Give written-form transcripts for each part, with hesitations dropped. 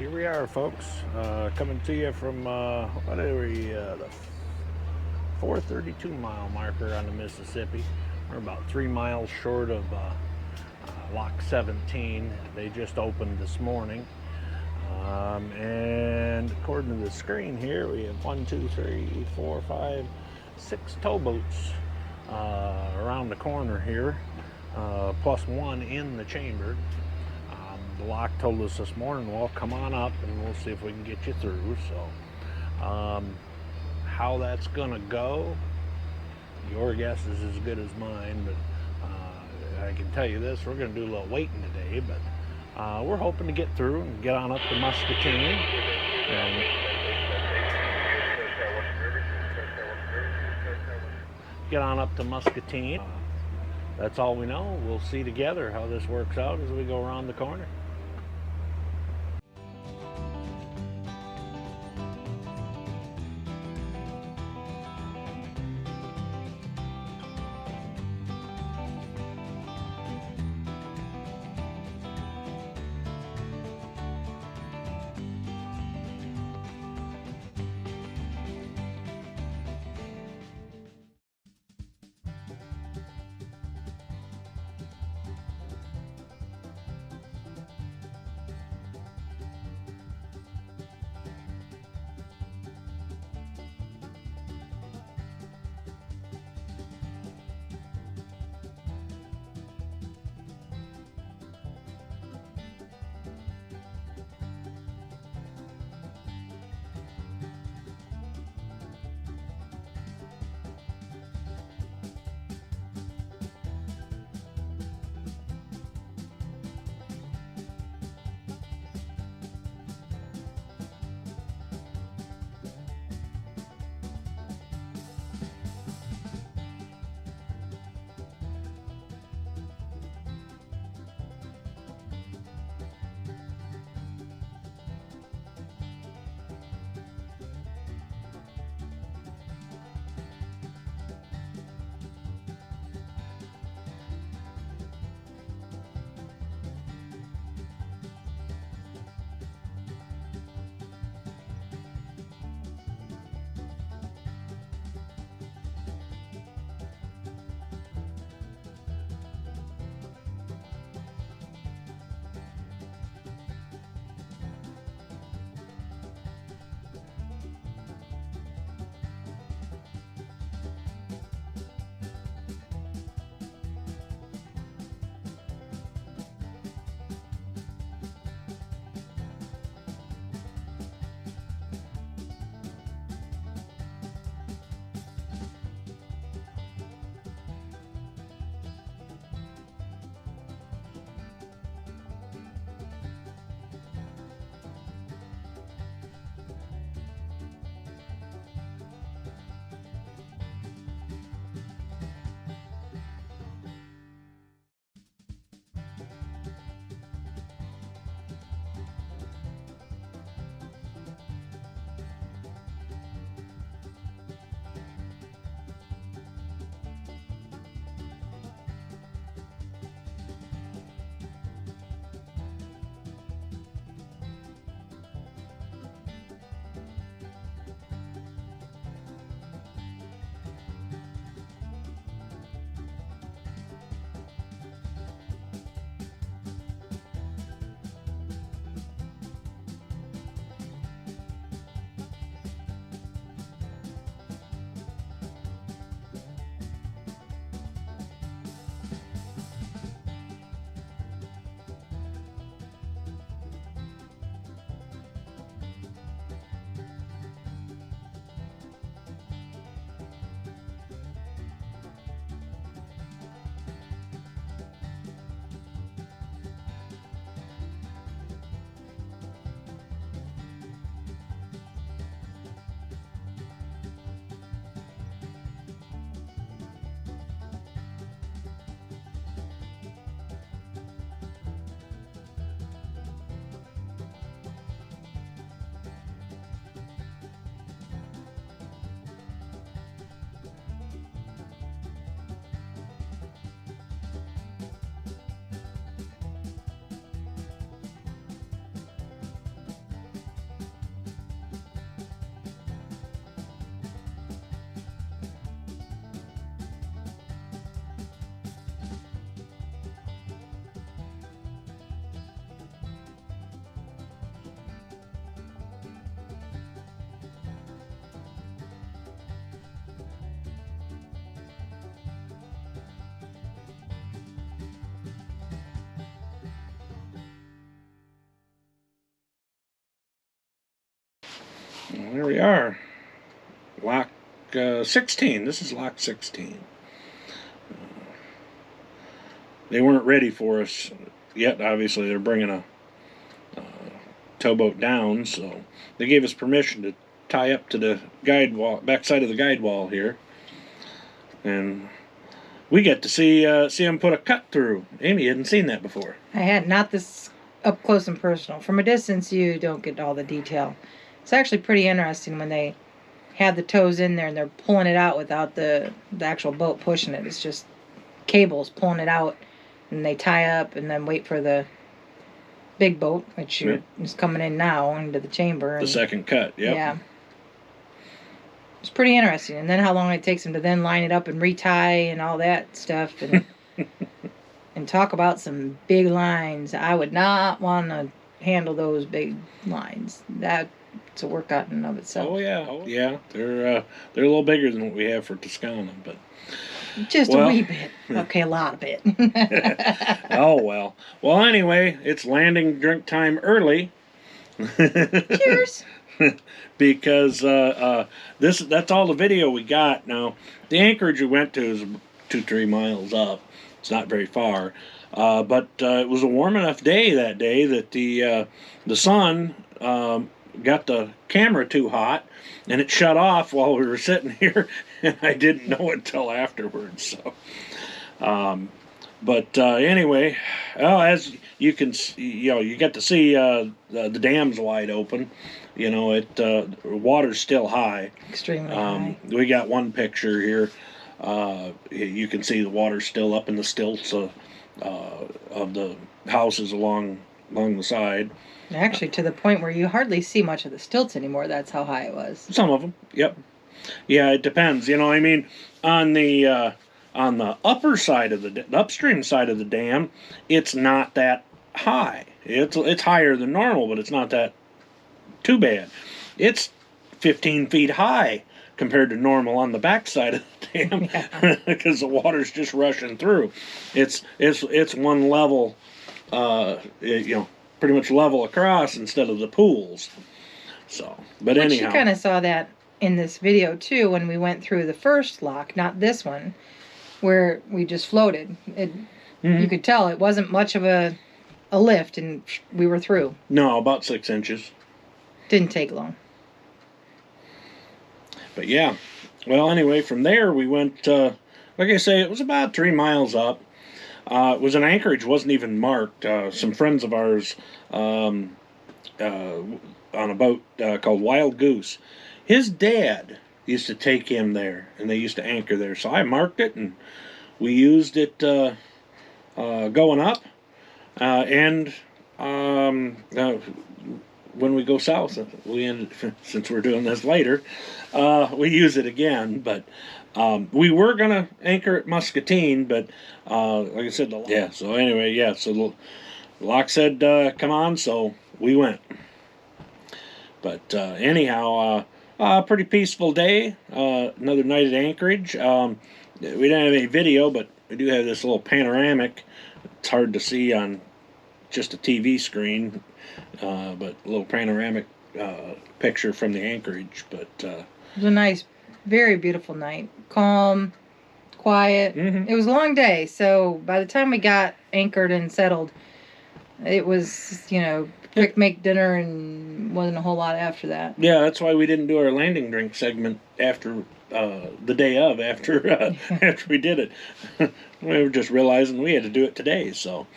Here we are, folks, coming to you from what are we, the 432 mile marker on the Mississippi. We're about 3 miles short of Lock 17. They just opened this morning. And according to the screen here, we have 1, 2, 3, 4, 5, 6 towboats around the corner here, plus one in the chamber. The lock told us this morning, well, come on up and we'll see if we can get you through. So how that's gonna go, your guess is as good as mine, but I can tell you this, we're gonna do a little waiting today, but we're hoping to get through and get on up to Muscatine. And get on up to Muscatine. That's all we know. We'll see together how this works out as we go around the corner. there we are. Lock 16. This is lock 16. They weren't ready for us yet. Obviously, they're bringing a towboat down, so they gave us permission to tie up to the guide wall, backside of the guide wall here, and we get to see them put a cut through. Amy hadn't seen that before. I had, not this up close and personal. From a distance, you don't get all the detail. It's actually pretty interesting when they have the tows in there and they're pulling it out without the actual boat pushing it. It's just cables pulling it out, and they tie up and then wait for the big boat, which is coming in now into the chamber. The second cut, yep. Yeah. It's pretty interesting. And then how long it takes them to then line it up and retie and all that stuff. And and talk about some big lines. I would not want to handle those big lines. That's a workout in and of itself. Oh, yeah. Yeah, they're a little bigger than what we have for Toscana, but... Just a wee bit. Okay, a lot of it. Oh, well. Well, anyway, it's landing drink time early. Cheers. Because that's all the video we got. Now, the anchorage we went to is 2-3 miles up. It's not very far. But it was a warm enough day that day that the sun got the camera too hot, and it shut off while we were sitting here, and I didn't know it till afterwards. So, but anyway, as you can see, you get to see the dam's wide open. Water's still high. Extremely high. We got one picture here. You can see the water's still up in the stilts of the houses along the side. Actually, to the point where you hardly see much of the stilts anymore. That's how high it was. Some of them, yep. Yeah, it depends. I mean, on the upper side of the upstream side of the dam, it's not that high. It's higher than normal, but it's not that too bad. It's 15 feet high compared to normal on the backside of the dam, because the water's just rushing through. It's one level, pretty much level across instead of the pools. So, but anyhow, you kind of saw that in this video too when we went through the first lock, not this one, where we just floated. You could tell it wasn't much of a lift, and we were through. No, about 6 inches. Didn't take long. But yeah, well, anyway, from there we went, like I say, it was about 3 miles up. It was an anchorage, wasn't even marked. Some friends of ours on a boat called Wild Goose, his dad used to take him there, and they used to anchor there. So I marked it, and we used it going up, and when we go south, since we're doing this later, we use it again. But we were gonna anchor at Muscatine, but like I said, so anyway, so the lock said come on, so we went. But anyhow, pretty peaceful day. Another night at Anchorage. We didn't have any video, but we do have this little panoramic. It's hard to see on just a TV screen, but a little panoramic picture from the Anchorage. But it was a nice, very beautiful night. Calm, quiet. It was a long day, so by the time we got anchored and settled, it was, quick make dinner, and wasn't a whole lot after that. Yeah, that's why we didn't do our landing drink segment after the day of, after we did it. We were just realizing we had to do it today. So,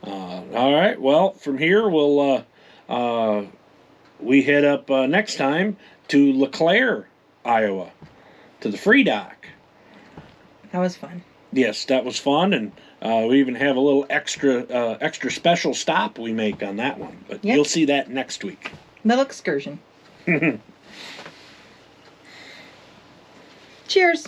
all right. Well, from here we'll we head up next time to LeClaire, Iowa, to the Free Dock. That was fun. Yes, that was fun, and we even have a little extra special stop we make on that one. But you'll see that next week. Little excursion. Cheers.